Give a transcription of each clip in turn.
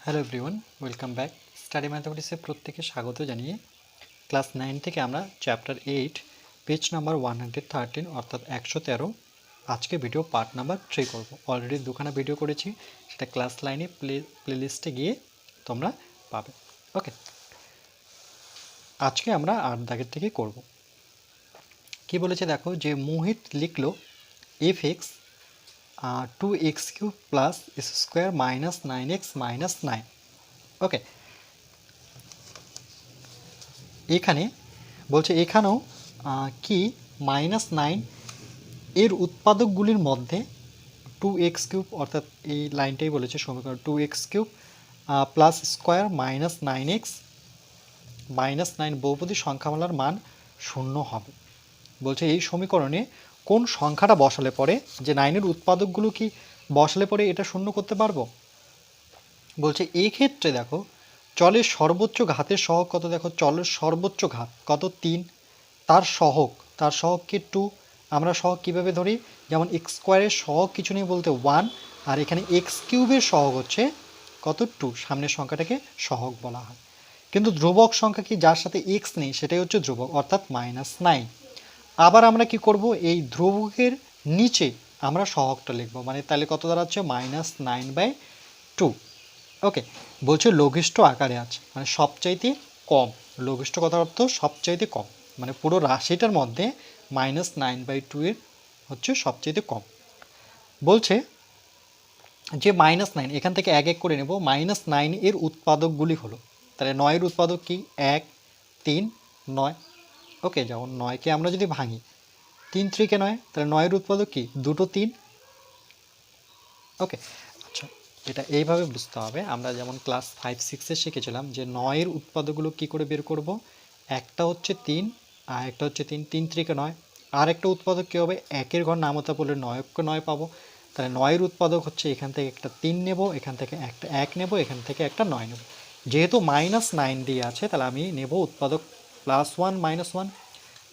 Hello everyone, welcome back. Study ম্যাথমেটিক্সে প্রত্যেকে স্বাগত জানিয়ে ক্লাস 9 থেকে আমরা চ্যাপ্টার 8 পেজ নাম্বার 113 অর্থাৎ 113 আজকে ভিডিও পার্ট নাম্বার 3 করব। অলরেডি দুখানা ভিডিও করেছি, সেটা ক্লাস লাইনে প্লেলিস্টে গিয়ে তোমরা পাবে। ওকে, আজকে আমরা 8 দাগের থেকে করব। কি বলেছে দেখো, যে মোহিত লিখলো F X 2x³ plus s square minus 9x minus 9। Okay, এখানে বলছে এখানেও কি -9 এর উৎপাদকগুলির মধ্যে 2x³ অর্থাৎ এই লাইনটাই বলেছে সমীকরণ 2x³ plus square minus 9x minus 9 বহুপদী সংখ্যামালার মান 0 হবে। বলছে এই সমীকরণে কোন সংখ্যাটা বসালে পরে, যে 9-এর উৎপাদকগুলো কি বসালে পরে এটা 0 করতে পারবো। বলছে এই ক্ষেত্রে দেখো চলের সর্বোচ্চ ঘাতের সহগ কত, দেখো চলের সর্বোচ্চ ঘাত কত 3, তার সহগ কি 2। আমরা সহগ কিভাবে ধরি, যেমন x স্কোয়ারের সহগ কিছু নেই বলতে 1, আর এখানে x³ এর সহগ হচ্ছে কত 2, সামনের সংখ্যাটাকে সহগ বলা হয়। কিন্তু ধ্রুবক সংখ্যা কি, যার সাথে x নেই সেটাই হচ্ছে ধ্রুবক, অর্থাৎ -9। আবার আমরা কি করব, এই ধ্রুবকের নিচে আমরা সহগটা লিখব, মানে তাহলে কত দাঁড়াচ্ছে -9/2। ওকে, বলছে লঘিষ্ঠ আকারে আছে, মানে সবচাইতে কম। লঘিষ্ঠ কথার অর্থ সবচাইতে কম, মানে পুরো রাশিটার মধ্যে -9/2 এর হচ্ছে সবচাইতে কম। বলছে যে -9 এখান থেকে এক এক করে নেব। -9 এর উৎপাদকগুলি হলো, তাহলে 9 এর উৎপাদক কি 1 3 9। ওকে, যেমন 9কে আমরা যদি ভাঙি 3 3 9, তাহলে 9 এর উৎপাদক কি 2 3। ওকে, আচ্ছা, এটা এইভাবে বুঝতে হবে। আমরা যেমন ক্লাস 5 6-এ শিখেছিলাম যে 9 এর উৎপাদকগুলো কি করে বের করব। একটা হচ্ছে 3 আর একটা হচ্ছে 3 3 3 9। আর একটা উৎপাদক কী হবে, একের ঘর নামতা পড়লে 9 পাবো। তাহলে 9 এর উৎপাদক হচ্ছে এখান থেকে একটা 3 নেব, এখান থেকে একটা 1 নেব, এখান থেকে একটা 9 নেব। যেহেতু -9 দিয়ে আছে তাহলে আমি নেব উৎপাদক +1 -1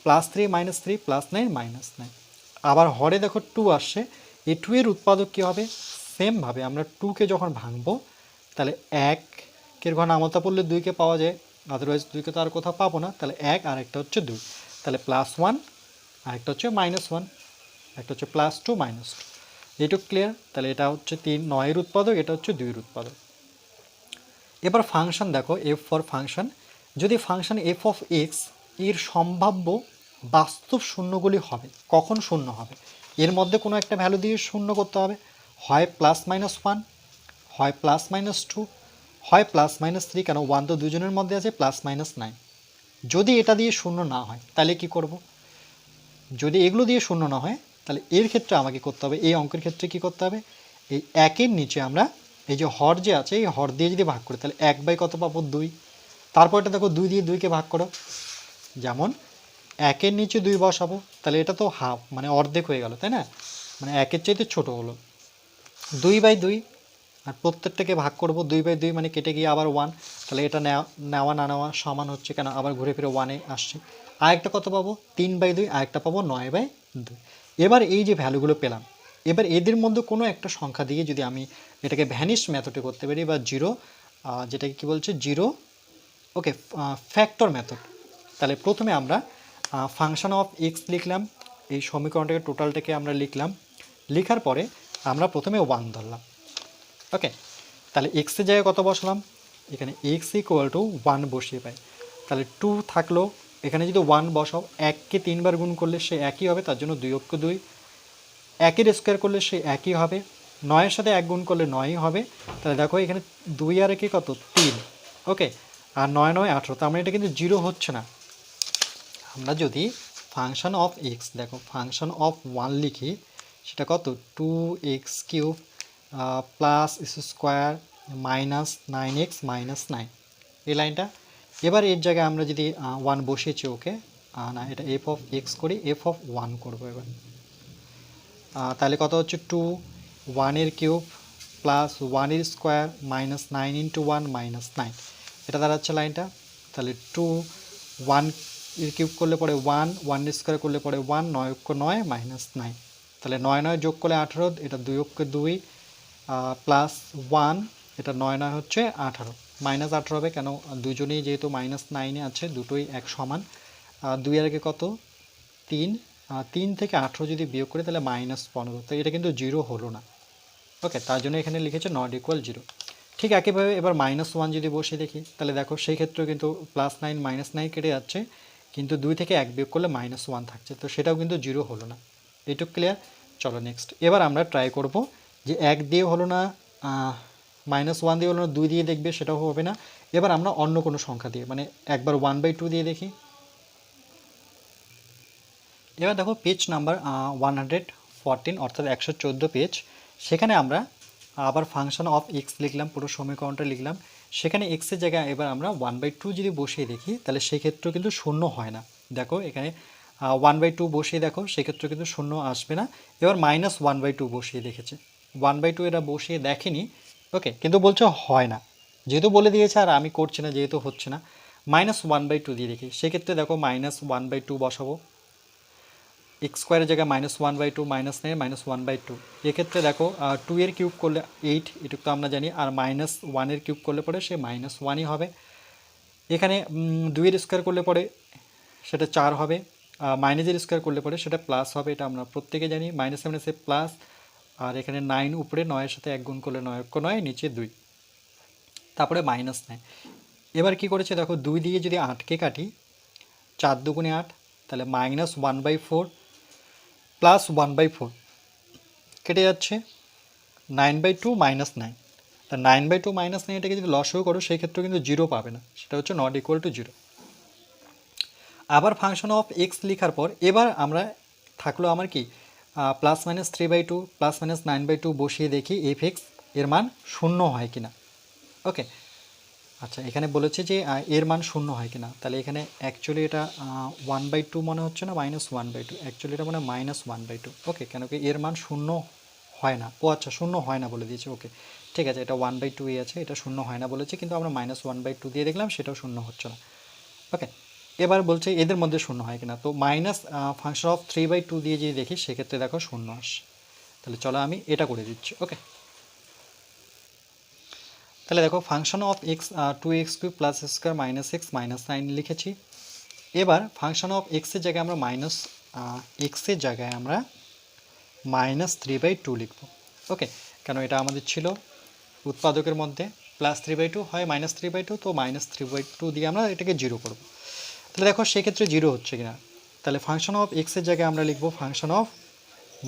+3 -3 +9 -9। আবার হরে দেখো 2 আসছে, এই 2 এর উৎপাদক কী হবে, সেমভাবে আমরা 2কে যখন ভাঙবো তাহলে 1-এর ঘর নামতা পড়লে 2কে পাওয়া যায়, আদারওয়াইজ 2কে তো আর কোথাও পাবো না। তাহলে 1 আর একটা হচ্ছে 2, তাহলে +1 আর একটা হচ্ছে -1, একটা হচ্ছে +2 -2। এইটুকু ক্লিয়ার। তাহলে এটা হচ্ছে 9 এর উৎপাদক, এটা হচ্ছে 2 এর উৎপাদক। এবার ফাংশন দেখো, এফ ফর ফাংশন। যদি ফাংশন এফ অফ এক্স এর সম্ভাব্য বাস্তব শূন্যগুলি হবে, কখন শূন্য হবে, এর মধ্যে কোনো একটা ভ্যালু দিয়ে শূন্য করতে হবে। হয় +-1, হয় +-2, হয় +-3, কেন 1 তো দুজনের মধ্যে আছে, +-9। যদি এটা দিয়ে শূন্য না হয় তাহলে কি করব, যদি এগুলো দিয়ে শূন্য না হয় তাহলে এর ক্ষেত্রে আমাকে করতে হবে, এই অঙ্কের ক্ষেত্রে কি করতে হবে, এই 1-এর নিচে আমরা এই যে হর যে আছে এই হর দিয়ে যদি ভাগ করি তাহলে 1/, কত পাবো 2। তারপরটা দেখো 2 দিয়ে 2কে ভাগ করো, যেমন 1-এর নিচে 2 বসাবো, তাহলে এটা তো হাফ, মানে অর্ধেক হয়ে গেল, তাই না, মানে 1-এর চাইতে ছোট হলো। 2/2, আর প্রত্যেকটাকে ভাগ করব 2/2, মানে কেটে গিয়ে আবার 1, তাহলে এটা নেওয়া না নেওয়া সমান হচ্ছে, কেন আবার ঘুরে ফিরে 1-এ আসছে। আরেকটা কত পাবো 3/2, আরেকটা পাবো 9/2। এবার এই যে ভ্যালুগুলো পেলাম, এবার এদের মধ্যে কোনো একটা সংখ্যা দিয়ে যদি আমি এটাকে ভ্যানিশ মেথডে করতে পারি, বা জিরো, যেটাকে কি বলছে জিরো, ওকে, ফ্যাক্টর মেথড। তাহলে প্রথমে আমরা ফাংশন অফ এক্স লিখলাম, এই সমীকরণটাকে টোটালটাকে আমরা লিখলাম, লেখার পরে আমরা প্রথমে 1 ধরলাম। ওকে, তাহলে এক্সের জায়গায় কত বসালাম, এখানে x = 1 বসিয়ে পাই, তাহলে 2 থাকলো। এখানে যদি 1 বসাও, 1কে 3বার গুণ করলে সে একই হবে, তার জন্য 2 অক্ষ 2, 1-এর স্কোয়ার করলে সে একই হবে, 9-এর সাথে 1 গুণ করলে 9ই হবে। তাহলে দেখো এখানে 2 আর 1 কত 3। ওকে, আর 9 9 18, তার মানে এটা কিন্তু 0 হচ্ছে না। আমরা যদি ফাংশন অফ এক্স, দেখো ফাংশন অফ 1 লিখি, সেটা কত 2x³ plus s square minus 9x minus 9, এই লাইনটা। এবার এর জায়গায় আমরা যদি 1 বসিয়েছি, ওকে, না এটা এফ অফ এক্স করি, এফ অফ 1 করবো এবার। তাহলে কত হচ্ছে 2 1-এর কিউব প্লাস 1-এর স্কোয়ার মাইনাস 9 × 1 মাইনাস 9, এটা দাঁড়াচ্ছে লাইনটা। তাহলে 2 1-এর কিউব করলে পরে 1, 1-এর স্কোয়ার করলে পরে 1, 9 অক্ষ 9 মাইনাস 9, তাহলে 9 9 যোগ করলে 18, এটা 2 অক্ষ 2 প্লাস 1, এটা 9 9 হচ্ছে 18, -18 হবে কেন, দুজনেই যেহেতু -9-এ আছে, দুটোই এক সমান। 2 এর আগে কত 3, 3 থেকে 18 যদি বিয়োগ করি তাহলে -15, তো এটা কিন্তু 0 হলো না। ওকে, তার জন্য এখানে লিখেছে নট ইকুয়াল 0। ঠিক একইভাবে এবার -1 যদি বসিয়ে দেখি তাহলে দেখো সেই ক্ষেত্রেও কিন্তু +9 -9 কেটে যাচ্ছে, কিন্তু 2 থেকে 1 বিয়োগ করলে -1 থাকছে, তো সেটাও কিন্তু 0 হলো না। এইটুকু ক্লিয়ার? চলো নেক্সট। এবার আমরা ট্রাই করব যে 1 দিয়ে হলো না, -1 দিয়ে হলো না, 2 দিয়ে দেখবে, সেটাও হবে না। এবার আমরা অন্য কোনো সংখ্যা দিয়ে, মানে একবার 1/2 দিয়ে দেখি। এবার দেখো পেজ নাম্বার 114 অর্থাৎ 114 পেজ, সেখানে আমরা আবার ফাংশন অফ এক্স লিখলাম, পুরো সমীকরণটা লিখলাম। সেখানে এক্সের জায়গায় এবার আমরা 1/2 যদি বসিয়ে দেখি তাহলে সেক্ষেত্রেও কিন্তু শূন্য হয় না। দেখো এখানে 1/2 বসিয়ে দেখো, সেক্ষেত্রে কিন্তু শূন্য আসবে না। এবার -1/2 বসিয়ে দেখেছে, 1/2 এরা বসিয়ে দেখেনি, ওকে, কিন্তু বলছে হয় না, যেহেতু বলে দিয়েছে আর আমি করছি না যেহেতু হচ্ছে না। -1/2 দিয়ে দেখি, সেক্ষেত্রে দেখো -1/2 বসাবো, এক্স স্কোয়ারের জায়গায় -1/2 -9 -1/2, এক্ষেত্রে দেখো 2 এর কিউব করলে 8, এটুকু তো আমরা জানি, আর -1 এর কিউব করলে পরে সে -1ই হবে। এখানে 2 এর স্কোয়ার করলে পরে সেটা 4 হবে, মাইনাসের স্কোয়ার করলে পরে সেটা প্লাস হবে, এটা আমরা প্রত্যেকে জানি, -7 প্লাস, আর এখানে 9 উপরে 9-এর সাথে 1 গুণ করলে 9 × 9 নিচে 2, তারপরে -9। এবার কি করেছে দেখো, 2 দিয়ে যদি 8কে কাটি, 4 দুগুণে 8, তাহলে -1/4 প্লাস 1/4 কেটে যাচ্ছে, 9/2 -9, তা 9/2 -9 এটাকে যদি লসাগু করো সেই ক্ষেত্রে কিন্তু 0 পাবে না, সেটা হচ্ছে নট ইকুয়াল টু 0। আবার ফাংশন অফ এক্স লেখার পর এবার আমরা থাকলো আমার কি +-3/2 +-9/2 বসিয়ে দেখি এফ এক্স এর মান শূন্য হয় কিনা। ওকে, আচ্ছা এখানে বলেছে যে এর মান শূন্য হয় কিনা, তাহলে এখানে অ্যাকচুয়ালি এটা 1/2 মনে হচ্ছে না, -1/2, অ্যাকচুয়ালি এটা মানে -1/2। ওকে, কেন কি এর মান শূন্য হয় না, ও আচ্ছা শূন্য হয় না বলে দিয়েছে। ওকে ঠিক আছে, এটা 1/2 আছে, এটা শূন্য হয় না বলেছে, কিন্তু আমরা -1/2 দিয়ে দেখলাম, সেটাও শূন্য হচ্ছে না। ওকে, এবার বলছে এদের মধ্যে শূন্য হয় কিনা, তো ফাংশন অফ 3/2 দিয়ে যদি দেখি সেক্ষেত্রে দেখো শূন্য আসে। তাহলে চলো আমি এটা করে দিচ্ছি। ওকে, তাহলে দেখো function of x 2x³ + square -x -9 লিখেছি। এবার ফাংশন অফ এক্সের জায়গায় আমরা এক্সের জায়গায় আমরা -3/2 লিখব। ওকে, কেন এটা আমাদের ছিল উৎপাদকের মধ্যে +3/2 হয় -3/2, তো -3/2 দিয়ে আমরা এটাকে 0 করব। তাহলে দেখো সেক্ষেত্রে 0 হচ্ছে কিনা, তাহলে ফাংশন অফ এক্সের জায়গায় আমরা লিখব ফাংশন অফ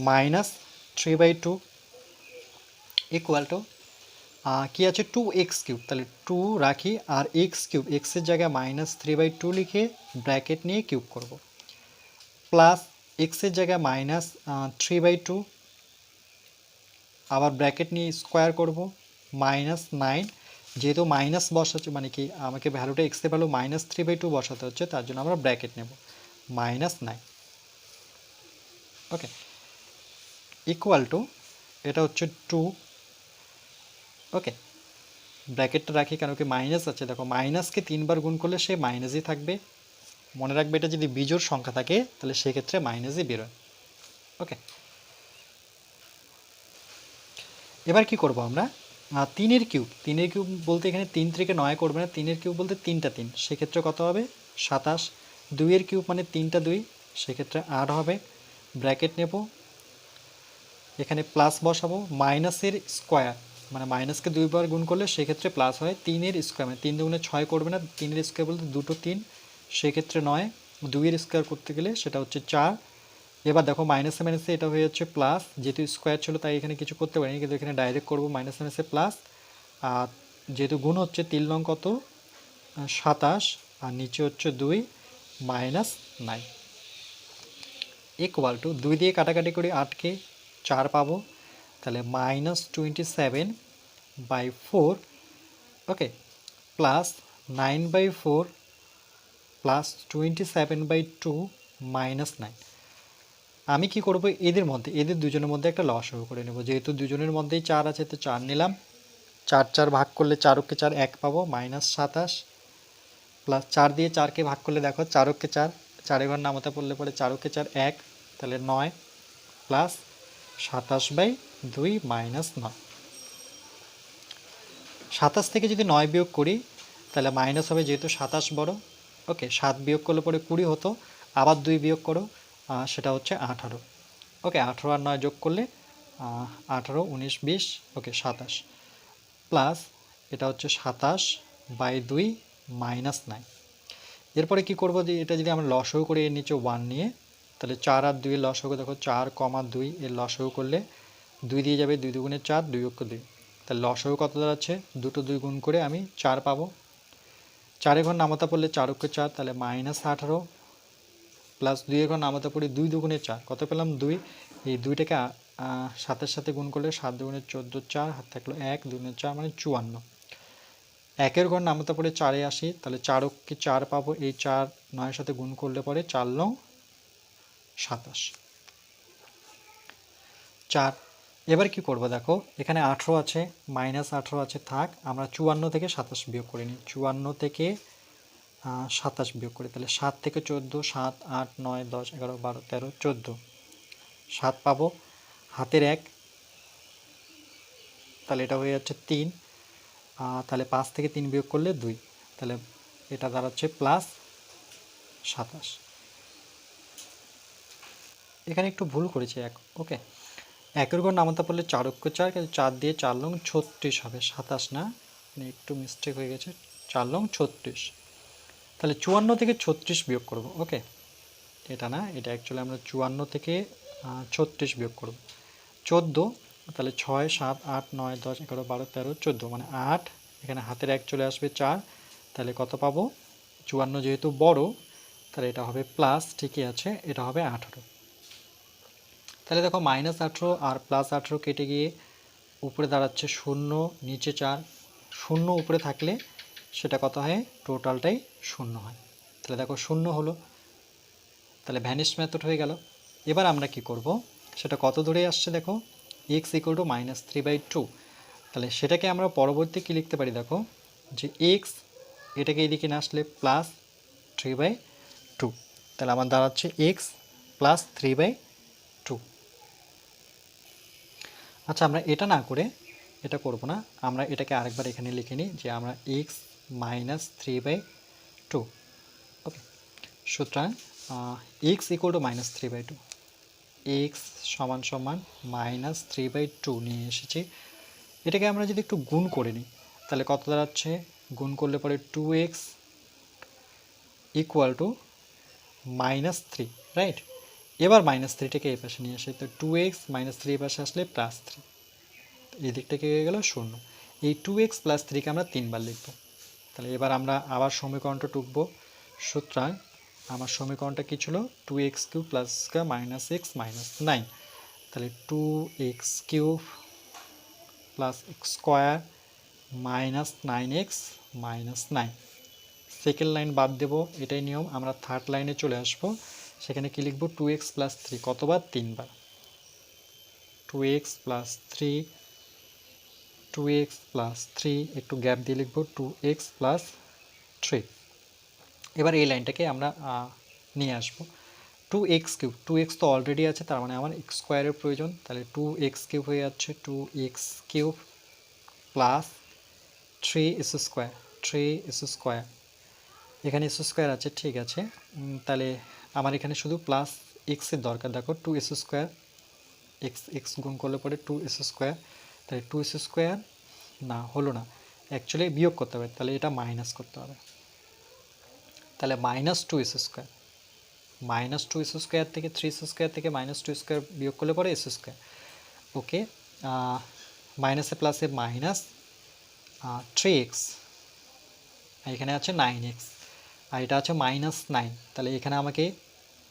-3/2 ইকুয়াল টু কী আছে 2x³, তাহলে 2 রাখি, আর x³ এক্সের জায়গায় -3/2 লিখে ব্র্যাকেট নিয়ে কিউব করব, প্লাস এক্সের জায়গায় -3/2, আবার ব্র্যাকেট নিয়ে স্কোয়ার করব, -9, যেহেতু মাইনাস বসাচ্ছে মানে কি আমাকে ভ্যালুটা এক্সের ভ্যালু -3/2 বসাতে হচ্ছে, তার জন্য আমরা ব্র্যাকেট নেব, -9। ওকে, ইকুয়াল টু এটা হচ্ছে 2। ওকে, ব্র্যাকেটটা রাখি, কেন কি মাইনাস আছে, দেখো মাইনাসকে 3 বার গুণ করলে সে মাইনাসই থাকবে, মনে রাখবে এটা যদি বিজোড় সংখ্যা থাকে তাহলে সেক্ষেত্রে মাইনাসই বেরোয়। ওকে, এবার কি করব আমরা 3-এর কিউব বলতে এখানে 3 থেকে 9 করবে না, 3-এর কিউব বলতে 3টা 3, সেক্ষেত্রে কত হবে 27। 2-এর কিউব মানে 3টা 2, সেক্ষেত্রে 8 হবে, ব্র্যাকেট নেব, এখানে প্লাস বসাবো, মাইনাসের স্কোয়ার মানে মাইনাসকে 2 বার গুণ করলে সেক্ষেত্রে প্লাস হয়, 3-এর স্কোয়ার মানে 3 দুগুণে 6 করবে না, 3-এর স্কোয়ার বলতে 2টো 3, সেক্ষেত্রে 9, 2-এর স্কোয়ার করতে গেলে সেটা হচ্ছে 4। এবার দেখো মাইনাসে মাইনাসে এটা হয়ে যাচ্ছে প্লাস, যেহেতু স্কোয়ার ছিল তাই এখানে কিছু করতে পারিনি, কিন্তু এখানে ডাইরেক্ট করবো মাইনাসে মাইনাসে প্লাস, আর যেহেতু গুণ হচ্ছে 3 নং কত 27, আর নিচে হচ্ছে 2 -9 ইকুয়াল টু 2 দিয়ে কাটাকাটি করি 8কে 4 পাবো, তাহলে -27/4, ওকে, প্লাস 9/4 প্লাস 27/2 -9। আমি কি করব এদের দুজনের মধ্যে একটা লসাগু করে নেব, যেহেতু দুজনের মধ্যেই 4 আছে তো 4 নিলাম, 4 4 ভাগ করলে 4 × 4 1 পাবো, -27 প্লাস 4 দিয়ে 4কে ভাগ করলে দেখো 4 × 4 4 ঘর নামাতে পড়লে পরে 4 × 4 1, তাহলে 9 প্লাস 27/2 -9। 27 থেকে যদি 9 বিয়োগ করি তাহলে মাইনাস হবে, যেহেতু 27 বড়। ওকে, 7 বিয়োগ করলে পরে 20 হতো, আবার 2 বিয়োগ করো, সেটা হচ্ছে 18। ওকে, 18 আর 9 যোগ করলে 18, 19, 20, ওকে 27 প্লাস এটা হচ্ছে 27/2 মাইনাস 9। এরপরে কি করব, যে এটা যদি আমরা লসাগু করে এর নিচে 1 নিয়ে, তাহলে 4 আর 2 এর লসাগু দেখো, 4,2 এর লসাগু করলে 2 দিয়ে যাবে, 2 দুগুণে 4, 2 অক্ষ 2, তাহলে লসাগু কত দাঁড়াচ্ছে, দুটো 2 গুণ করে আমি 4 পাবো। 4 ঘর নামতা পড়লে 4 অক্ষ 4, তাহলে -18 প্লাস 2 ঘর নামতা পড়ি 2 দুগুণে 4, কত পেলাম 2। এই 2টাকে 7-এর সাথে গুণ করলে 7 দুগুণে 14, 4 হাত থাকলো 1, 2 গুণে 4 মানে 54। 1-এর ঘর নামতা পড়ে 4-এ আসি, তাহলে 4 অক্ষে 4 পাবো, এই 4 9-এর সাথে গুণ করলে পরে 4 9 27 4। এবার কি করব দেখো, এখানে 18 আছে, -18 আছে, থাক, আমরা 54 থেকে 27 বিয়োগ করে নিই। 54 থেকে 27 বিয়োগ করি, তাহলে 7 থেকে 14, 7, 8, 9, 10, 11, 12, 13, 14, 7 পাবো, হাতের 1, তাহলে এটা হয়ে যাচ্ছে 3, তাহলে 5 থেকে 3 বিয়োগ করলে 2, তাহলে এটা দাঁড়াচ্ছে +27। এখানে একটু ভুল করেছি এক, ওকে, 1-এর ঘর নামতা পড়লে 4 অক্ষ 4, কিন্তু 4 দিয়ে 4 লং 36 হবে, 27 না, মানে একটু মিস্টেক হয়ে গেছে, 4 লং 36। তাহলে 54 থেকে 36 বিয়োগ করব, ওকে, এটা না, এটা অ্যাকচুয়ালি আমরা 54 থেকে 36 বিয়োগ করব। 14, তাহলে 6, 7, 8, 9, 10, 11, 12, 13, 14 মানে 8, এখানে হাতের 1 চলে আসবে 4, তাহলে কত পাবো, 54 যেহেতু বড়, তাহলে এটা হবে প্লাস, ঠিকই আছে, এটা হবে 18। তাহলে দেখো -18 আর +18 কেটে গিয়ে উপরে দাঁড়াচ্ছে 0, নিচে 4, 0 উপরে থাকলে সেটা কত হয়, টোটালটাই 0 হয়, তাহলে দেখো 0 হলো, তাহলে ভ্যানিশ মেথড হয়ে গেল। এবার আমরা কি করব, সেটা কত দূরে আসছে দেখো, x = -3/2, তাহলে সেটাকে আমরা পরবর্তী কি লিখতে পারি দেখো, যে x এটাকে এদিকে না আসলে +3/2, তাহলে আমার দাঁড়াচ্ছে x +3/2। আচ্ছা, আমরা এটা না করে এটা করব না, আমরা এটাকে আরেকবার এখানে লিখে নিই, যে আমরা x -3/2, ওকে, সুতরাং x = -3/2, x = -3/2 নিয়ে এসেছি। এটাকে আমরা যদি একটু গুণ করে নিই, তাহলে কত দাঁড়াচ্ছে, গুণ করলে পরে 2x = -3, রাইট। এবার -3টাকে এই পাশে নিয়ে আসে, তো 2x -3 এই পাশে আসলে +3, এই দিকটা কি হয়ে গেল 0। এই 2x + 3কে আমরা 3 বার লিখব, তাহলে এবার আমরা আবার সমীকরণটা টুকব। সুতরাং আমার সমীকরণটা কি ছিল, 2x³ + x -9, তাহলে 2x³ + x² -9x -9। Second line বাদ দেব, এটাই নিয়ম। আমরা থার্ড লাইনে চলে আসব, সেখানে কি লিখব, 2x + 3 কতবার, 3 বার, 2x + 3, 2x + 3, একটু গ্যাপ দিয়ে লিখব 2x + 3। এবার এই লাইনটাকে আমরা নিয়ে আসব, 2x³ 2x তো অলরেডি আছে, তার মানে আমার x² এর প্রয়োজন, তাহলে 2x³ হয়ে যাচ্ছে 2x³ + 3s², 3s², এখানে s² আছে, ঠিক আছে, তাহলে আমার এখানে শুধু প্লাস x এর দরকার, দেখো 2s², x গুণ করলে পরে 2s², তাহলে 2s² না, হলো না, অ্যাকচুয়ালি বিয়োগ করতে হবে, তাহলে এটা মাইনাস করতে হবে, তাহলে -2s², -2s² থেকে 3s² থেকে -2² বিয়োগ করলে পরে s², ওকে, মাইনাসে প্লাসে মাইনাস 3x, এখানে আছে 9x, আর এটা আছে -9, তাহলে এখানে আমাকে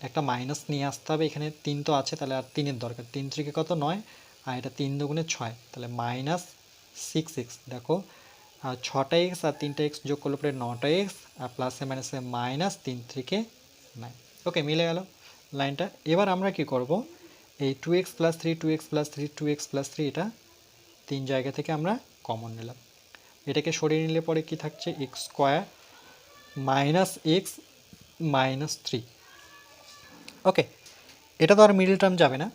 একটা মাইনাস নিয়ে আসতে হবে, এখানে 3 তো আছে, তাহলে আর 3-এর দরকার, 3 3 কত 9, আর এটা 3 দুগুণে 6, তাহলে -6x, দেখো 6টা x আর 3টা x যোগ করলে পরে 9টা x, আর প্লাসে মাইনাসে -3 3 9, ওকে, মিলে গেল লাইনটা। এবার আমরা কি করব, এই 2x + 3 2x + 3 2x + 3 এটা 3 জায়গা থেকে আমরা কমন নিলাম, এটাকে সরিয়ে নিলে পরে কি থাকছে, x² -x -3, ওকে, এটা তো আর মিডল টার্ম যাবে না,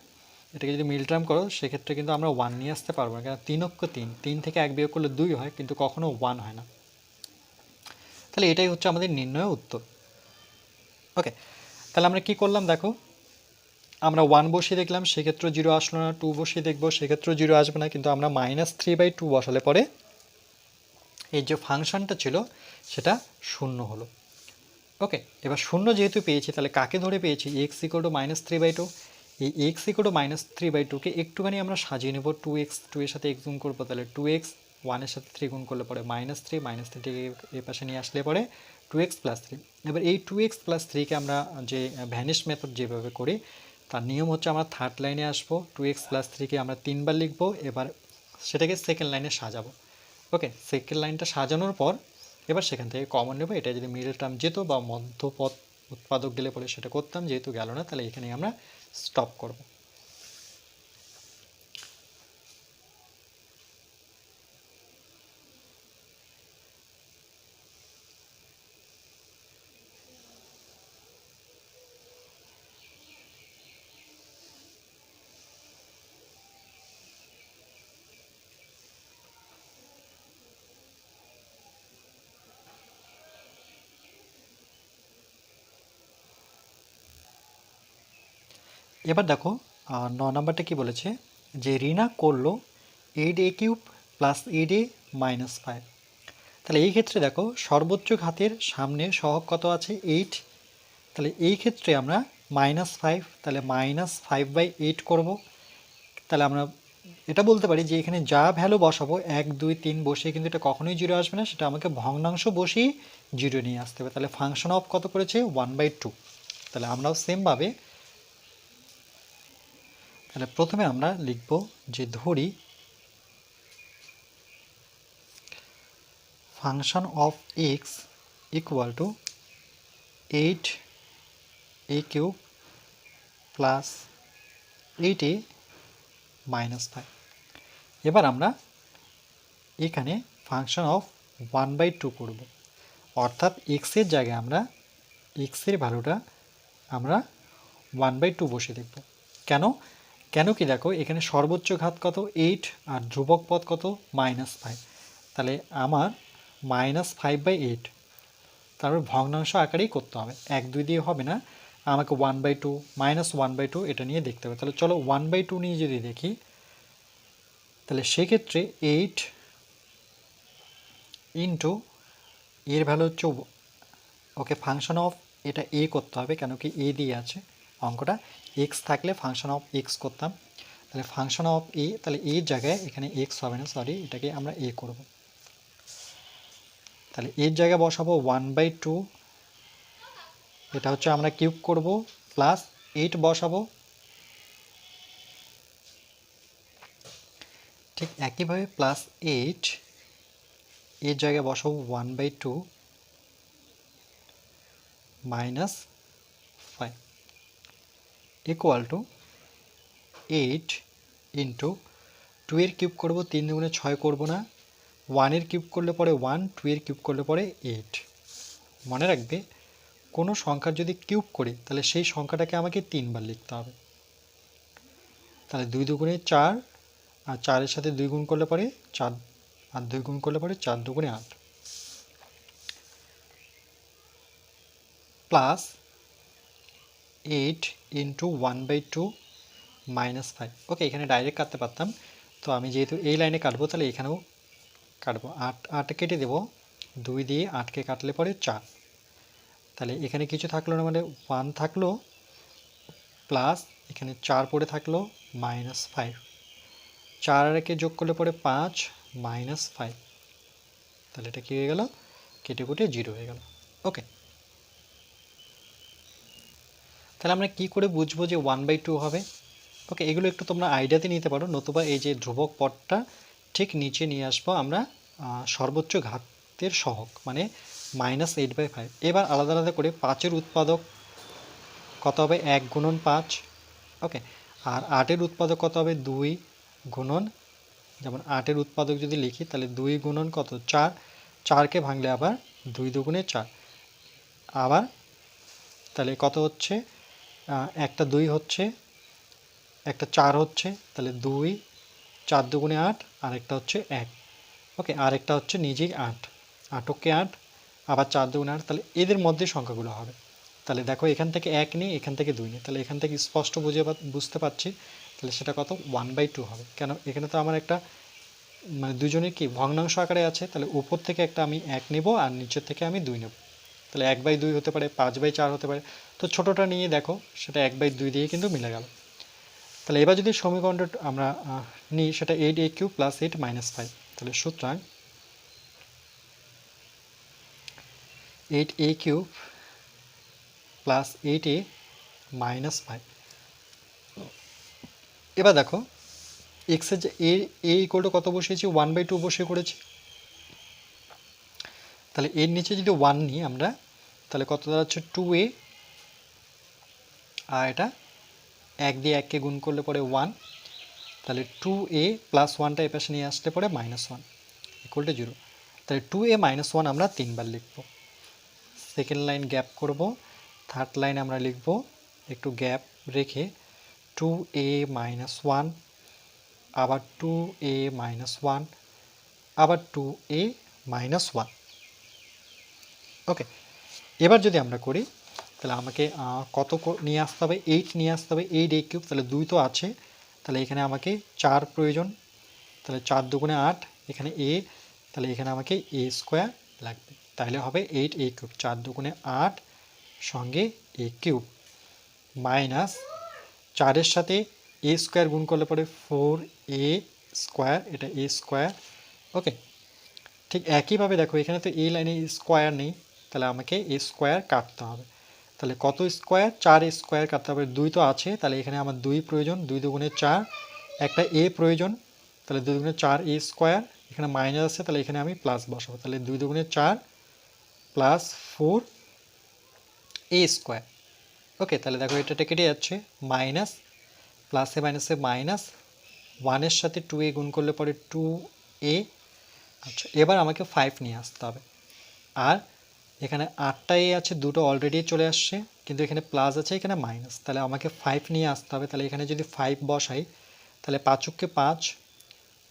এটাকে যদি মিল টার্ম করো সেক্ষেত্রে কিন্তু আমরা 1 নিয়ে আসতে পারবো না, কারণ 3 অক্ষ 3, 3 থেকে 1 বিয়োগ করলে 2 হয়, কিন্তু কখনো 1 হয় না। তাহলে এটাই হচ্ছে আমাদের নির্ণয় উত্তর। ওকে, তাহলে আমরা কি করলাম দেখো, আমরা 1 বসিয়ে দেখলাম, সেক্ষেত্রে 0 আসলো না। 2 বসিয়ে দেখবো, সেক্ষেত্রে 0 আসবে না, কিন্তু আমরা -3/2 বসালে পরে এই যে ফাংশনটা ছিল সেটা শূন্য হলো। ওকে, এবার শূন্য যেহেতু পেয়েছি, তাহলে কাকে ধরে পেয়েছি? x = -3/2। এই x = -3/2কে একটুখানি আমরা সাজিয়ে নেব। 2x, 2 এর সাথে x গুণ করবো, তাহলে 2x, 1 এর সাথে 3 গুণ করলে পরে -3, -3 এ পাশে নিয়ে আসলে পরে 2x + 3। এবার এই 2x + 3কে আমরা যে ভ্যানিশ মেথড যেভাবে করি তার নিয়ম হচ্ছে, আমরা থার্ড লাইনে আসবো, 2x + 3কে আমরা 3 বার লিখবো, এবার সেটাকে সেকেন্ড লাইনে সাজাবো। ওকে, সেকেন্ড লাইনটা সাজানোর পর এবার সেখান থেকে কমন নেব। এটা যদি মিডল টার্ম যেত বা মধ্যপদ উৎপাদক গেলে পরে সেটা করতাম, যেহেতু গেল না তাহলে এখানে আমরা স্টপ করব। এবার দেখো 9 নাম্বারটা কি বলেছে, যে রিনা করলো 8a³ + 8a - 5। তাহলে এই ক্ষেত্রে দেখো সর্বোচ্চ ঘাতের সামনে সহগ কত আছে? 8। তাহলে এই ক্ষেত্রে আমরা -5, তাহলে -5/8 করব। তাহলে আমরা এটা বলতে পারি যে এখানে যা ভ্যালু বসাবো 1, 2, 3 বসিয়ে কিন্তু এটা কখনোই 0 আসবে না, সেটা আমাকে ভগ্নাংশ বসিয়ে 0 নিয়ে আসতে হবে। তাহলে ফাংশন অফ কত করেছে? 1/2। তাহলে আমরাও সেমভাবে, তাহলে প্রথমে আমরা লিখব যে ধরি function of x = 8a³ + 8a - 5। এবার আমরা এখানে ফাংশন অফ 1/2 করব, অর্থাৎ x এর জায়গায় আমরা x এর ভ্যালুটা আমরা 1/2 বসিয়ে দেখব। কেন কেন কি দেখো, এখানে সর্বোচ্চ ঘাত কত? 8, আর ধ্রুবক পদ কত? -5। তাহলে আমার -5/8, তারপর ভগ্নাংশ আকারেই করতে হবে, 1, 2 দিয়ে হবে না, আমাকে 1/2 -1/2 এটা নিয়ে দেখতে হবে। তাহলে চলো 1/2 নিয়ে যদি দেখি, তাহলে সেক্ষেত্রে 8 ইন্টু এর ভ্যালু হচ্ছে, ওকে ফাংশন অফ এটা এ করতে হবে, কেন কি এ দিয়ে আছে অঙ্কটা, এক্স থাকলে ফাংশন অফ এক্স করতাম। তাহলে ফাংশন অফ এ, তাহলে এর জায়গায় এখানে এক্স হবে না, সরি, এটাকে আমরা এ করব। তাহলে এর জায়গায় বসাবো 1/2, এটা হচ্ছে আমরা কিউব করব, প্লাস 8 বসাবো। ঠিক একইভাবে +8 এর জায়গায় বসাবো 1/2 - 5 = 8 ইন্টু 2 এর কিউব করবো, 3 দুগুণে 6 করবো না, 1 এর কিউব করলে পরে 1, 2 এর কিউব করলে পরে 8। মনে রাখবে, কোনো সংখ্যার যদি কিউব করি তাহলে সেই সংখ্যাটাকে আমাকে 3 বার লিখতে হবে। তাহলে 2 দুগুণে 4, আর 4 এর সাথে 2 গুণ করলে পরে 4, আর 2 গুণ করলে পরে 4 দুগুণে 8, প্লাস 8 ইন্টু 1/2 - 5। ওকে, এখানে ডাইরেক্ট কাটতে পারতাম, তো আমি যেহেতু এই লাইনে কাটবো তাহলে এখানেও কাটবো। 8 কেটে দেবো, 2 দিয়ে 8কে কাটলে পরে 4। তাহলে এখানে কিছু থাকলো না, মানে 1 থাকলো, প্লাস এখানে 4 পড়ে থাকলো, -5। 4 আর একে যোগ করলে পরে 5 - 5। তাহলে এটা কী হয়ে গেল? কেটে কুটে 0 হয়ে গেল। ওকে, তাহলে আমরা কি করে বুঝবো যে 1/2 হবে? ওকে, এগুলো একটু তোমরা আইডিয়াতে নিতে পারো, নতুবা এই যে ধ্রুবক পদটা ঠিক নিচে নিয়ে আসবো আমরা সর্বোচ্চ ঘাতের সহগ, মানে -8/5। এবার আলাদা আলাদা করে 5-এর উৎপাদক কত হবে? 1 গুণন 5। ওকে, আর 8-এর উৎপাদক কত হবে? 2 গুণন, যেমন 8-এর উৎপাদক যদি লিখি তাহলে 2 গুণন কত? 4। 4কে ভাঙলে আবার 2 দুগুণে 4, আবার তাহলে কত হচ্ছে? একটা 2 হচ্ছে একটা 4 হচ্ছে, তাহলে 2, 4 দুগুণে 8, আর একটা হচ্ছে 1। ওকে, আর একটা হচ্ছে নিজেই 8, 8কে 8, আবার 4 দুগুণে 8, তাহলে এদের মধ্যে সংখ্যাগুলো হবে। তাহলে দেখো এখান থেকে 1 নিই, এখান থেকে 2 নিই, তাহলে এখান থেকে স্পষ্ট বুঝতে পারছি, তাহলে সেটা কত 1/2 হবে। কেন, এখানে তো আমার একটা মানে দুজনের কি ভগ্নাংশ আকারে আছে, তাহলে উপর থেকে একটা আমি 1 নেব আর নিচের থেকে আমি 2 নেব, তাহলে 1/2 হতে পারে, 5/4 হতে পারে। তো ছোটোটা নিয়ে দেখো সেটা 1/2 দিয়ে কিন্তু মিলে গেল। তাহলে এবার যদি সমীকরণটা আমরা নিই, সেটা 8a³ + 8 - 5। তাহলে সুতরাং 8a³ + 8a - 5। এবার দেখো এক্সের যে এ ইকুয়াল কত বসিয়েছি, 1/2 বসিয়ে করেছি। তাহলে এর নিচে যদি 1 নিই আমরা, তাহলে কত দাঁড়াচ্ছে 2a, আর এটা 1 দিয়ে 1কে গুণ করলে পরে 1, তাহলে 2a + 1টা এই পাশে নিয়ে আসলে পরে -1 = 0। তাহলে 2a - 1 আমরা 3 বার লিখব। সেকেন্ড লাইন গ্যাপ করব, থার্ড লাইন আমরা লিখব একটু গ্যাপ রেখে 2a - 1, আবার 2a - 1, আবার 2a - 1। ওকে, এবার যদি আমরা করি তাহলে আমাকে কত নিয়ে আসতে হবে, 8 নিয়ে আসতে হবে, 8a³, তাহলে 2 তো আছে, তাহলে এখানে আমাকে 4 প্রয়োজন, তাহলে 4 দুগুণে 8, এখানে a, তাহলে এখানে আমাকে a² লাগবে, তাহলে হবে 8a³, 4 দুগুণে 8 সঙ্গে a³ মাইনাস 4-এর সাথে a² গুণ করলে পরে 4a², এটা a²। ওকে, ঠিক একইভাবে দেখো এখানে তো এই লাইনে স্কোয়ার নেই, তাহলে আমাকে a² কাটতে হবে। তাহলে কত স্কোয়ার, 4a² কাটতে হবে, 2 তো আছে, তাহলে এখানে আমার 2 প্রয়োজন, 2 দুগুণে 4, একটা a প্রয়োজন, তাহলে 2 দুগুণে 4a², এখানে মাইনাস আছে, তাহলে এখানে আমি প্লাস বসাবো, তাহলে 2 দুগুণে 4 + 4a²। ওকে, তাহলে দেখো এটা কেটে যাচ্ছে, মাইনাস প্লাসে মাইনাসে মাইনাস, 1-এর সাথে 2a গুণ করলে পরে 2a। আচ্ছা, এবার আমাকে 5 নিয়ে আসতে হবে, আর এখানে 8টা এ আছে, দুটো অলরেডি চলে আসছে, কিন্তু এখানে প্লাস আছে, এখানে মাইনাস, তাহলে আমাকে 5 নিয়ে আসতে হবে। তাহলে এখানে যদি 5 বসাই, তাহলে 5-কে 5।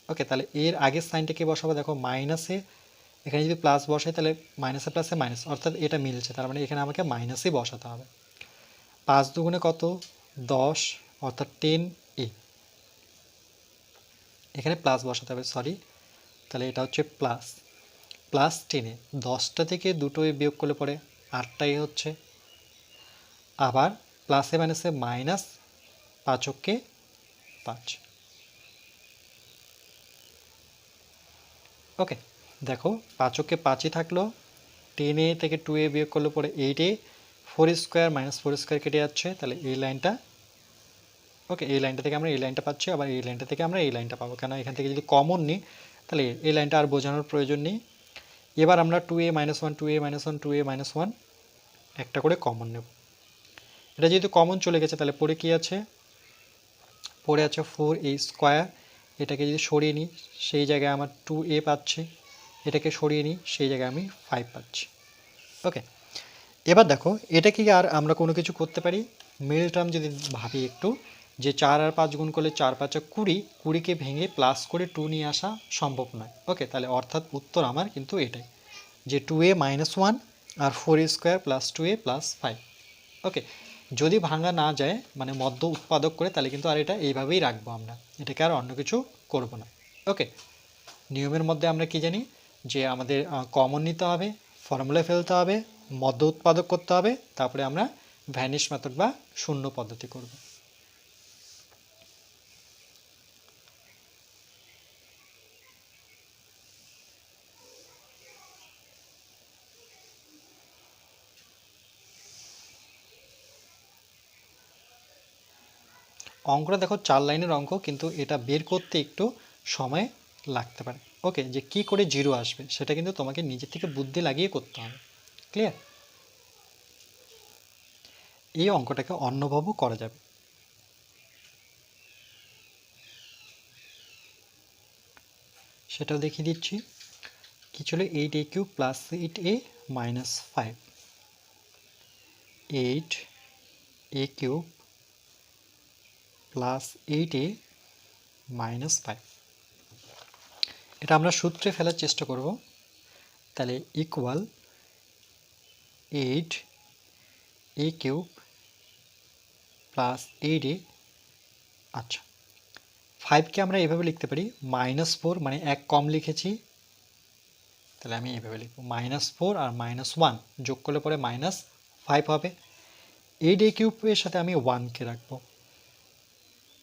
ওকে, তাহলে এর আগের সাইনটাকে বসাবো, দেখো মাইনাসে, এখানে যদি প্লাস বসাই তাহলে মাইনাসে প্লাসে মাইনাস, অর্থাৎ এটা মিলছে, তার মানে এখানে আমাকে মাইনাসই বসাতে হবে। 5 দুগুণে কত, 10, অর্থাৎ 10a, এখানে প্লাস বসাতে হবে, সরি, তাহলে এটা হচ্ছে প্লাস +10, 10টা থেকে দুটোই বিয়োগ করলে পরে 8টাই হচ্ছে, আবার প্লাসে মাইনাসে মাইনাস, 5-কে 5। ওকে, দেখো 5-কে 5ই থাকলো, 10a থেকে 2a বিয়োগ করলে পরে 8a, 4² - 4² কেটে যাচ্ছে, তাহলে এই লাইনটা, ওকে, এই লাইনটা থেকে আমরা এই লাইনটা পাচ্ছি, আবার এই লাইনটা থেকে আমরা এই লাইনটা পাবো, কেন এখান থেকে যদি কমন নিই তাহলে এই লাইনটা আর বোঝানোর প্রয়োজন নেই। এবার আমরা 2a - 1, 2a - 1, 2a - 1 একটা করে কমন নেব। এটা যেহেতু কমন চলে গেছে, তাহলে পরে কি আছে, পরে আছে 4a², এটাকে যদি সরিয়ে নিই সেই জায়গায় আমার 2a পাচ্ছি, এটাকে সরিয়ে নিই সেই জায়গায় আমি 5 পাচ্ছি। ওকে, এবার দেখো এটা কি আর আমরা কোনো কিছু করতে পারি, মিল টার্ম যদি ভাবি একটু, যে 4 আর 5 গুণ করলে 4×5 = 20, 20কে ভেঙে প্লাস করে 2 নিয়ে আসা সম্ভব নয়। ওকে, তাহলে অর্থাৎ উত্তর আমার কিন্তু এটাই, যে 2a - 1 আর 4a² + 2a + 5। ওকে, যদি ভাঙা না যায় মানে মধ্য উৎপাদক করে, তাহলে কিন্তু আর এটা এইভাবেই রাখবো, আমরা এটাকে আর অন্য কিছু করব না। ওকে, নিয়মের মধ্যে আমরা কি জানি, যে আমাদের কমন নিতে হবে, ফর্মুলায় ফেলতে হবে, মধ্য উৎপাদক করতে হবে, তারপরে আমরা ভ্যানিশ মেথড বা শূন্য পদ্ধতি করব। অঙ্কটা দেখো 4 লাইনের অঙ্ক, কিন্তু এটা বের করতে একটু সময় লাগতে পারে। ওকে, যে কি করে 0 আসবে সেটা কিন্তু তোমাকে নিজে থেকে বুদ্ধি লাগিয়ে করতে হবে। ক্লিয়ার? এই অঙ্কটাকে অন্যভাবেও করা যাবে। সেটাও দেখিয়ে দিচ্ছি। কি ছিল, 8a³ + 8a - 5, 8a³ plus 8a minus 5। এটা আমরা সূত্রে ফেলার চেষ্টা করব। তাহলে equal 8a cube plus 8a। আচ্ছা, 5কে আমরা এভাবে লিখতে পারি -4, মানে এক কম লিখেছি, তাহলে আমি এভাবে লিখব -4 আর -1 যোগ করলে পরে -5 হবে। 8a কিউবের সাথে আমি 1কে রাখবো।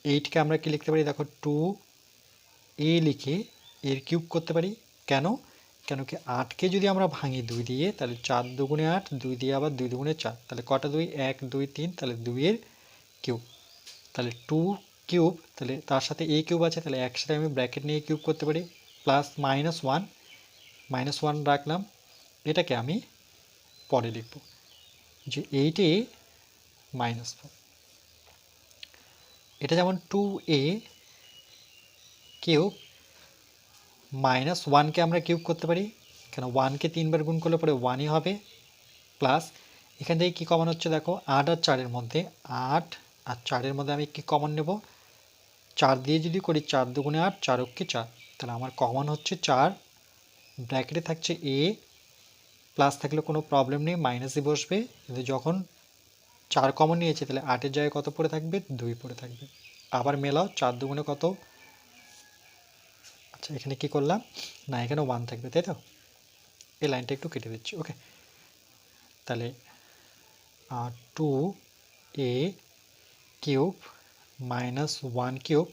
8কে আমরা কি লিখতে পারি, দেখো 2a লিখে এর কিউব করতে পারি। কেন? কেন কি 8কে যদি আমরা ভাঙি 2 দিয়ে, তাহলে 4 দুগুণে 8, 2 দিয়ে আবার 2 দুগুণে 4, তাহলে কটা 2, 1 2 3, তাহলে 2 এর কিউব। তাহলে 2 কিউব, তাহলে তার সাথে a কিউব আছে, তাহলে একসাথে আমি ব্র্যাকেট নিয়ে কিউব করতে পারি। প্লাস -1 রাখলাম। এটাকে আমি পরে লিখব যে 8a -4। এটা যেমন 2a কিউব -1কে আমরা কিউব করতে পারি, কেন 1কে 3 বার গুণ করলে পরে 1ই হবে। প্লাস এখান থেকে কী কমন হচ্ছে দেখো, 8 আর 4-এর মধ্যে, 8 আর 4-এর মধ্যে আমি কি কমন নেব, 4 দিয়ে যদি করি 4 দুগুণে 8, 4 অক্ষে 4, তাহলে আমার কমন হচ্ছে 4। ব্র্যাকেটে থাকছে a, প্লাস থাকলে কোনো প্রবলেম নেই, মাইনাসই বসবে। কিন্তু যখন 4 কমন নিয়েছে, তাহলে 8-এর জায়গায় কত পড়ে থাকবে, 2 পড়ে থাকবে। আবার মেলাও, 4 দুগুণে কত, আচ্ছা এখানে কি করলাম না, এখানে 1 থাকবে, তাই তো? এই লাইনটা একটু কেটে দিচ্ছি, ওকে। তাহলে 2a cube -1 cube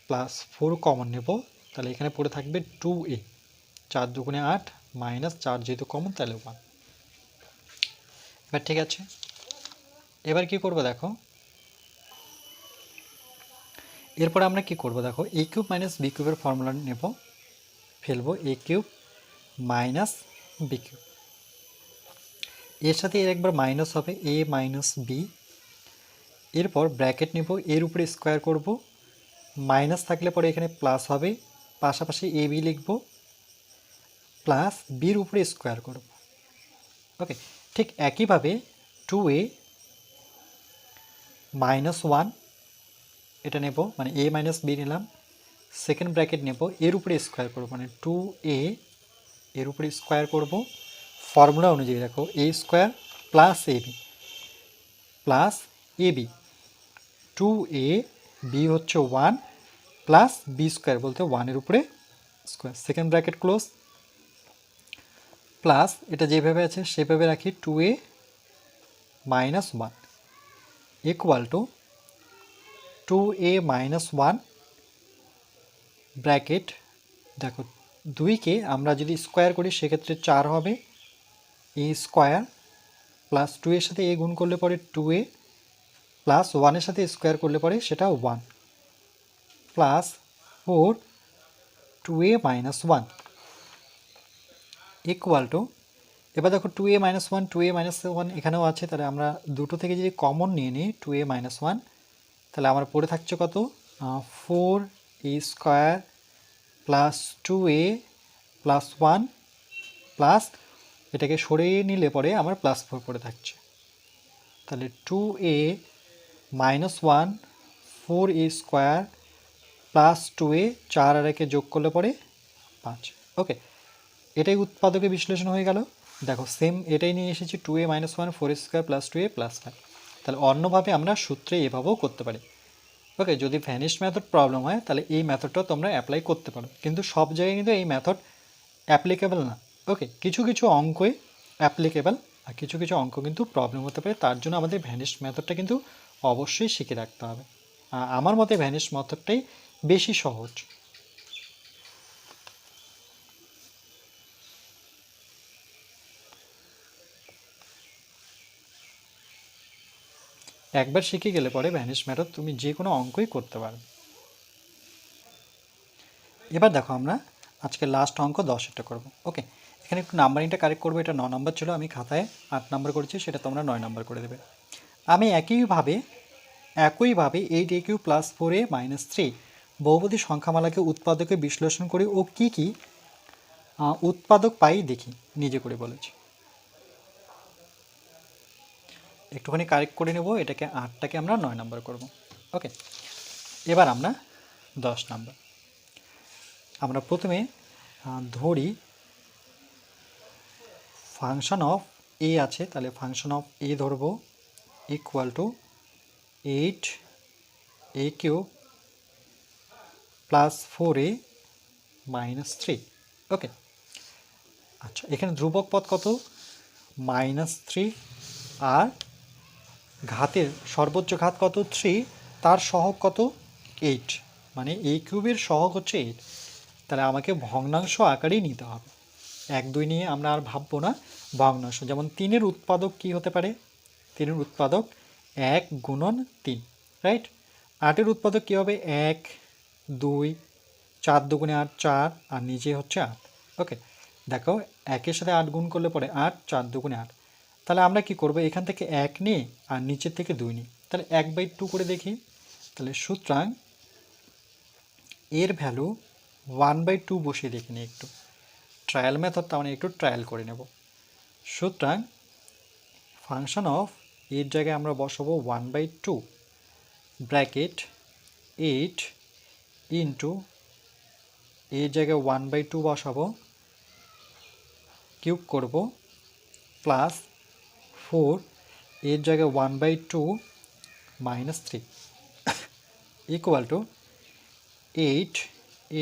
plus 4 common নেব, তাহলে এখানে পড়ে থাকবে 2a। 4 দুগুণে 8, -4 যেহেতু কমন, তাহলে 1। এবার ঠিক আছে, এবার কি করব দেখো, এরপর আমরা কি করব দেখো, a কিউব মাইনাস বি কিউবের ফর্মুলা নেব, ফেলবো a cube minus B cube. এর সাথে এর একবার মাইনাস হবে, a মাইনাস বি। এরপর ব্র্যাকেট নেব, এর উপরে স্কোয়ার করব, মাইনাস থাকলে পরে এখানে প্লাস হবে, পাশাপাশি এ বি লিখব, প্লাস বির উপরে স্কোয়ার করব, ওকে। ঠিক একইভাবে 2a -1 এটা নেব, মানে a মাইনাস বি নিলাম, সেকেন্ড ব্র্যাকেট নেব, এর উপরে স্কোয়ার করব, মানে 2a এর উপরে স্কোয়ার করব। ফর্মুলা অনুযায়ী দেখো, a square plus AB plus AB, 2a B হচ্ছে 1 প্লাস বি স্কোয়ার বলতে 1-এর উপরে square, second bracket close, plus এটা যেভাবে আছে সেভাবে রাখি, 2a -1 equal to 2a -1 bracket, দেখো 2কে আমরা যদি স্কোয়ার করি সেক্ষেত্রে 4 হবে, a স্কোয়ার প্লাস 2 এর সাথে a গুণ করলে পরে 2a, প্লাস 1-এর সাথে স্কোয়ার করলে পরে সেটা 1, প্লাস 4 2a -1 ইকুয়াল টু, এবার দেখো 2a -1 এখানেও আছে, তাহলে আমরা দুটো থেকে যদি কমন নিয়ে নিই 2a -1, তাহলে আমার পড়ে থাকছে কত, 4a square plus 2a plus 1 plus এটাকে সরিয়ে নিলে পরে আমার প্লাস 4 পড়ে থাকছে। তাহলে 2a -1 4a square plus 2a, 4 আর একে যোগ করলে পরে 5, ওকে। এটাই উৎপাদকে বিশ্লেষণ হয়ে গেল। দেখো সেম এটাই নিয়ে এসেছি, 2a -1 4a square plus 2a plus 5। তাহলে অন্যভাবে আমরা সূত্রে এভাবেও করতে পারি, ওকে। যদি ভ্যানিশ মেথড প্রবলেম হয় তাহলে এই মেথডটাও তোমরা অ্যাপ্লাই করতে পারো, কিন্তু সব জায়গায় কিন্তু এই মেথড অ্যাপ্লিকেবল না, ওকে। কিছু কিছু অঙ্কই অ্যাপ্লিকেবল, আর কিছু কিছু অঙ্ক কিন্তু প্রবলেম হতে পারে, তার জন্য আমাদের ভ্যানিশ মেথডটা কিন্তু অবশ্যই শিখে রাখতে হবে। আমার মতে ভ্যানিশ মেথডটাই বেশি সহজ। একবার শিখে গেলে পরে ভ্যানিশ মেথড তুমি যে কোনো অঙ্কই করতে পারবে। এবার দেখো আমরা আজকে লাস্ট অঙ্ক 10-এরটা করবো, ওকে। এখানে একটু নাম্বারিংটা কারেক্ট করবো, এটা 9 নম্বর ছিল, আমি খাতায় 8 নম্বর করেছি, সেটা তোমরা 9 নম্বর করে দেবে। আমি একইভাবে 8a cube plus 4a minus 3 বহুপদী সংখ্যামালাকে উৎপাদকে বিশ্লেষণ করি ও কি কি উৎপাদক পাই দেখি, নিজে করে বলেছি। একটুখানি কারেক্ট করে নেব, এটাকে 8টাকে আমরা 9 নম্বর করব, ওকে। এবার আমরা 10 নাম্বার, আমরা প্রথমে ধরি ফাংশন অফ এ আছে, তাহলে ফাংশন অফ এ ধরবো equal to 8a³ plus 4a minus 3। ওকে, আচ্ছা এখানে ধ্রুবক পদ কত -3, আর ঘাতের সর্বোচ্চ ঘাত কত 3, তার সহগ কত 8, মানে a³ সহগ হচ্ছে 8। তাহলে আমাকে ভগ্নাংশ আকারেই নিতে হবে, 1 2 নিয়ে আমরা আর ভাববো না, ভগ্নাংশ। যেমন 3-এর উৎপাদক কি হতে পারে, 3-এর উৎপাদক 1 গুণন 3, রাইট। 8-এর উৎপাদক কী হবে 1 2, 4 দুগুণে 8 4, আর নিচে হচ্ছে 8। ওকে, দেখো 1-এর সাথে 8 গুণ করলে পরে 8, 4 দুগুণে 8। তাহলে আমরা কি করব, এখান থেকে 1 নিয়ে আর নিচের থেকে 2 নিই, তাহলে 1/2 করে দেখি। তাহলে সুতরাং এর ভ্যালু 1/2 বসিয়ে দেখি নিই, একটু ট্রায়াল মেথড, তার মানে একটু ট্রায়াল করে নেব। সুতরাং ফাংশন অফ এর জায়গায় আমরা বসাবো 1/2 ব্র্যাকেট 8 ইন্টু এর জায়গায় 1/2 বসাবো, কিউব করব, প্লাস 4 এর জায়গায় 1/2 মাইনাস 3 ইকুয়াল টু 8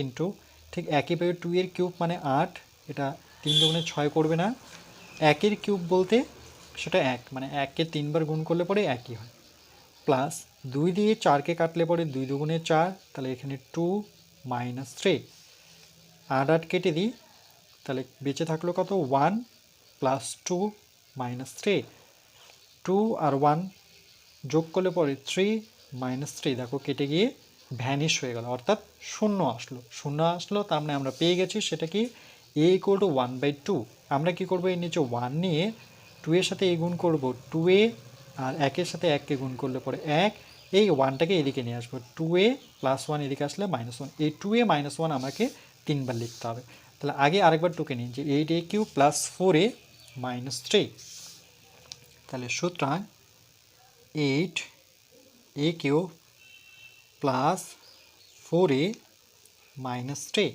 ইন্টু, ঠিক একইভাবে 2 এর কিউব মানে 8, এটা 3 দুগুণে 6 করবে না, 1-এর কিউব বলতে সেটা 1, মানে 1-কে 3 বার গুণ করলে পরে একই হয়, প্লাস 2 দিয়ে 4-কে কাটলে পরে 2 দুগুণে 4, তাহলে এখানে 2 মাইনাস 3, 8 8 কেটে দিই, তাহলে বেঁচে থাকলো কত 1 প্লাস 2 মাইনাস 3, 2 আর 1 যোগ করলে পরে 3 মাইনাস 3, দেখো কেটে গিয়ে ভ্যানিশ হয়ে গেল, অর্থাৎ শূন্য আসলো। তার মানে আমরা পেয়ে গেছি সেটা কি a ইকুয়াল টু 1/2। আমরা কি করবো, এর নিচে 1 নিয়ে 2 এর সাথে a গুণ করবো 2a, আর 1-এর সাথে 1-কে গুণ করলে পরে 1, এই 1টাকে এদিকে নিয়ে আসবো, 2a প্লাস 1 এদিকে আসলে -1, এই 2a মাইনাস 1 আমাকে 3 বার লিখতে হবে। তাহলে আগে আরেকবার টুকে নিই যে 8a³ প্লাস 4a মাইনাস 3, তাহলে সুতরাং 8a³ প্লাস 4a মাইনাস 3।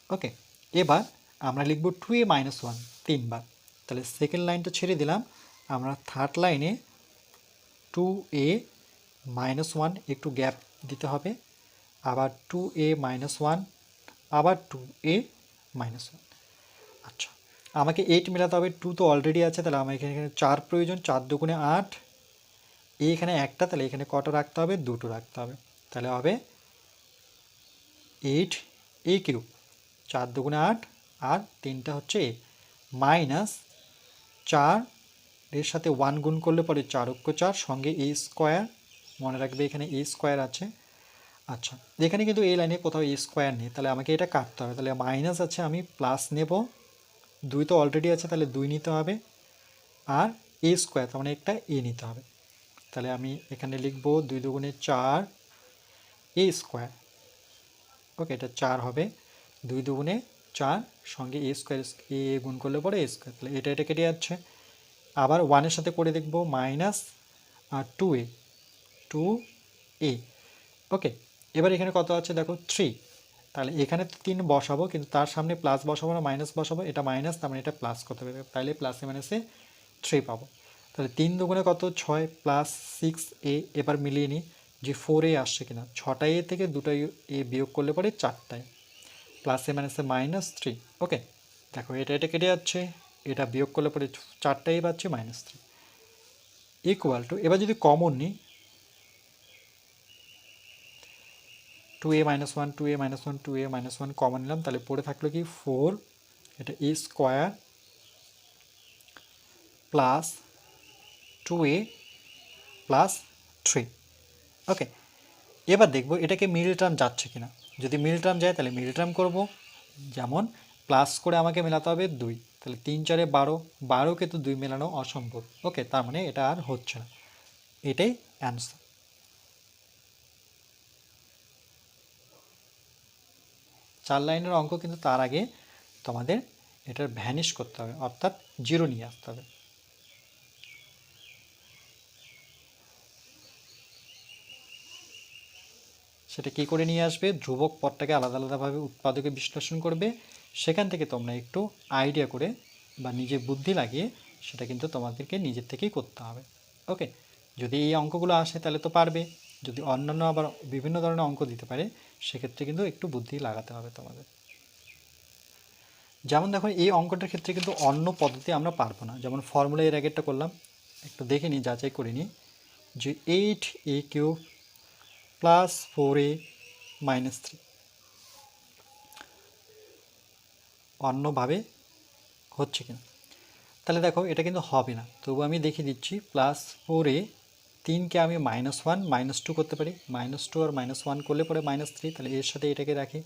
ওকে, এবার আমরা লিখব 2a মাইনাস 1 3বার, তাহলে সেকেন্ড লাইনটা ছেড়ে দিলাম, আমরা থার্ড লাইনে 2a মাইনাস 1 একটু গ্যাপ দিতে হবে, আবার 2a মাইনাস 1, আবার 2a মাইনাস 1। আচ্ছা, আমাকে 8 মেলাতে হবে, 2 তো অলরেডি আছে, তাহলে আমার এখানে 4 প্রয়োজন, 4 দুগুণে 8, এখানে একটা, তাহলে এখানে কটা রাখতে হবে, 2টো রাখতে হবে, তাহলে হবে 8a³, 4 দুগুণে 8, আর 3টা হচ্ছে a, মাইনাস 4 এর সাথে 1 গুণ করলে পরে 4 অক্ষ 4, সঙ্গে a স্কোয়ার, মনে রাখবে এখানে a স্কোয়ার আছে। আচ্ছা, এখানে কিন্তু এই লাইনে কোথাও a স্কোয়ার নেই, তাহলে আমাকে এটা কাটতে হবে, তাহলে মাইনাস আছে, আমি প্লাস নেব, 2 তো অলরেডি আছে, তাহলে 2 নিতে হবে, আর a স্কোয়ার, তার মানে একটা a নিতে হবে, তাহলে আমি এখানে লিখব 2 দুগুণে 4 a স্কোয়ার। ওকে, এটা 4 হবে, 2 দুগুণে 4, সঙ্গে a স্কোয়ার, a গুণ করলে পরে a স্কোয়ার, তাহলে এটা কেটে যাচ্ছে। আবার 1-এর সাথে করে দেখব মাইনাস, আর 2a। ওকে, এবার এখানে কত আছে দেখো 3, তাহলে এখানে 3 বসাবো, কিন্তু তার সামনে প্লাস বসাবো না মাইনাস বসাবো, এটা মাইনাস, তার মানে এটা প্লাস করতে হবে, তাহলে প্লাসে মাইনাসে 3 পাবো। তাহলে 3 দুগুণে কত 6 প্লাস 6a, এবার মিলিয়ে নিই যে 4a আসছে কিনা, 6টা a থেকে 2টা a বিয়োগ করলে পরে 4টায়, প্লাসে মাইনাসে -3। ওকে, দেখো এটা কেটে যাচ্ছে, এটা বিয়োগ করলে পরে 4টাই পাচ্ছি -3 ইকুয়াল টু, এবার যদি কমন নিই 2a minus 1 2a minus 1 2a minus 1 common নিলাম, তাহলে পড়ে থাকলো কি 4, এটা a square plus 2a plus 3। ওকে, এবার দেখব এটাকে মিডল টার্ম যাচ্ছে কিনা, যদি মিডল টার্ম যায় তাহলে মিডল টার্ম করবো, যেমন প্লাস করে আমাকে মেলাতে হবে 2, তাহলে 3 4 12, 12কে তো 2 মেলানো অসম্ভব। ওকে, তার মানে এটা আর হচ্ছে না, এটাই অ্যান্সার। 4 লাইনের অঙ্ক, কিন্তু তার আগে তোমাদের এটার ভ্যানিশ করতে হবে, অর্থাৎ 0 নিয়ে আসতে হবে। সেটা কী করে নিয়ে আসবে, ধ্রুবক পদটাকে আলাদা আলাদাভাবে উৎপাদকে বিশ্লেষণ করবে, সেখান থেকে তোমরা একটু আইডিয়া করে বা নিজে বুদ্ধি লাগিয়ে সেটা কিন্তু তোমাদেরকে নিজের থেকেই করতে হবে। ওকে, যদি এই অঙ্কগুলো আসে তাহলে তো পারবে, যদি অন্যান্য আবার বিভিন্ন ধরনের অঙ্ক দিতে পারে সেক্ষেত্রে কিন্তু একটু বুদ্ধি লাগাতে হবে তোমাদের। যেমন দেখো এই অঙ্কটার ক্ষেত্রে কিন্তু অন্য পদ্ধতি আমরা পারবো না, যেমন ফর্মুলা এর আগেরটা করলাম, একটু দেখে নিই, যাচাই করে নিই যে 8a³ প্লাস 4a মাইনাস 3 অন্যভাবে হচ্ছে কিনা। তাহলে দেখো এটা কিন্তু হবে না, তবু আমি দেখিয়ে দিচ্ছি। প্লাস 4a, 3কে আমি -1 -2 করতে পারি, -2 আর -1 করলে পরে -3, তাহলে এর সাথে এটাকে রাখি।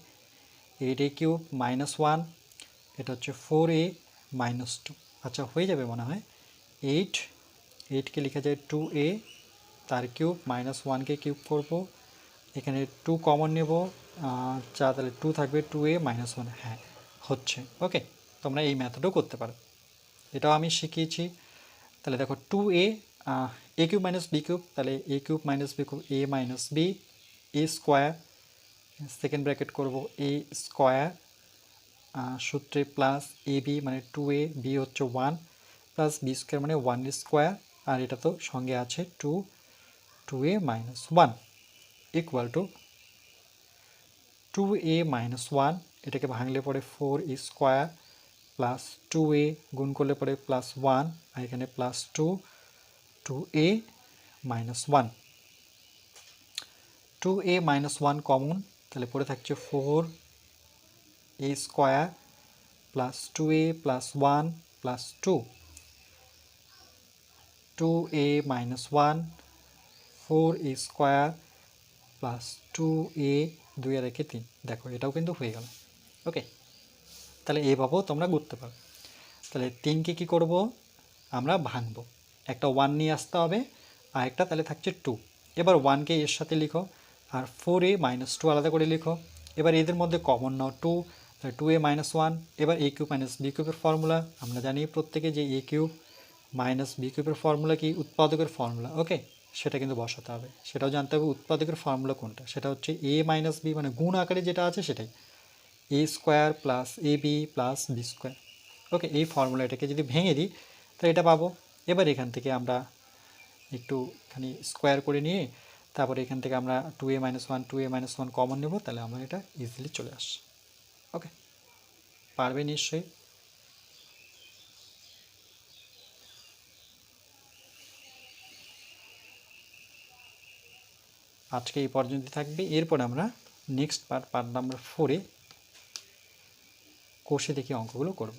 8a³ -1, এটা হচ্ছে 4a -2, আচ্ছা হয়ে যাবে মনে হয়। 8কে লেখা যায় 2a, তার কিউব, -1কে কিউব করব, এখানে 2 কমন নেব, আচ্ছা তাহলে 2 থাকবে 2a -1, হ্যাঁ হচ্ছে। ওকে, তোমরা এই মেথডও করতে পারো, এটাও আমি শিখিয়েছি। তাহলে দেখো 2a, a³ - b³, তাহলে a³ - b³ a - b, a square, second bracket করব a স্কোয়ার, সূত্রে প্লাস এ বি মানে 2a, b হচ্ছে 1, প্লাস বি স্কোয়ার মানে 1 স্কোয়ার, আর এটা তো সঙ্গে আছে 2a -1 ইকুয়াল টু 2a -1, এটাকে ভাঙলে পরে 4 স্কোয়ার প্লাস 2a গুণ করলে পরে প্লাস 1, আর এখানে প্লাস 2a -1, 2a -1 কমন, তাহলে পরে থাকছে 4a square plus 2a plus 1 plus 2a -1, 4a square plus 2a, 2 আর 1 3, দেখো এটাও কিন্তু হয়ে গেল। ওকে, তাহলে এইভাবেও তোমরা করতে পারো। তাহলে 3কে কী করব, আমরা ভাঙবো, একটা 1 নিয়ে আসতে হবে, আর একটা তাহলে থাকছে 2, এবার 1কে এর সাথে লিখো, আর 4a -2 আলাদা করে লিখো। এবার এদের মধ্যে কমন নাও 2, তাহলে 2a -1, এবার a³ - b³ ফর্মুলা আমরা জানি প্রত্যেকে, যে a³ - b³ ফর্মুলা কি, উৎপাদকের ফর্মুলা। ওকে, সেটা কিন্তু বসাতে হবে, সেটাও জানতে হবে উৎপাদকের ফর্মুলা কোনটা, সেটা হচ্ছে a - b মানে গুণ আকারে যেটা আছে সেটাই, a square plus A B plus B square. Okay, এই ফর্মুলাটাকে যদি ভেঙে দিই তাহলে এটা পাবো। এবার এখান থেকে আমরা একটু এখানে স্কোয়ার করে নিয়ে তারপরে এখান থেকে আমরা 2a -1 কমন নেব, তাহলে আমরা এটা ইজিলি চলে আসছে। ওকে, পারবে নিশ্চয়ই। আজকে এই পর্যন্ত থাকবে, এরপর আমরা নেক্সট পার্ট নাম্বার 4-এ কষে দেখি অঙ্কগুলো করব।